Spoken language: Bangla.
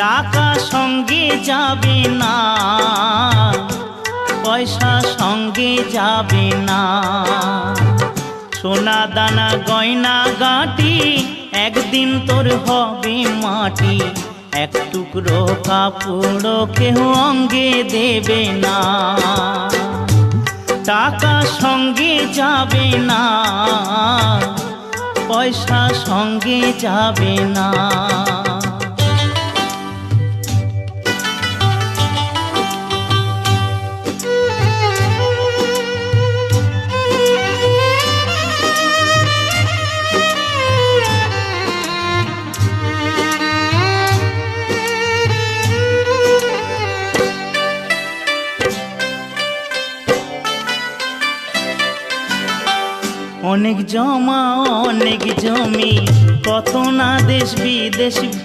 টাকা সঙ্গে যাবে না, পয়সা সঙ্গে যাবে না। সোনা দানা গয়না গাঁটি একদিন তোর হবে মাটি। এক টুকরো কাপড় কেউ অঙ্গে দেবে না। টাকা সঙ্গে যাবে না, পয়সা সঙ্গে যাবে না। অনেক জমা অনেক জমি, কত না দেশ বিদেশ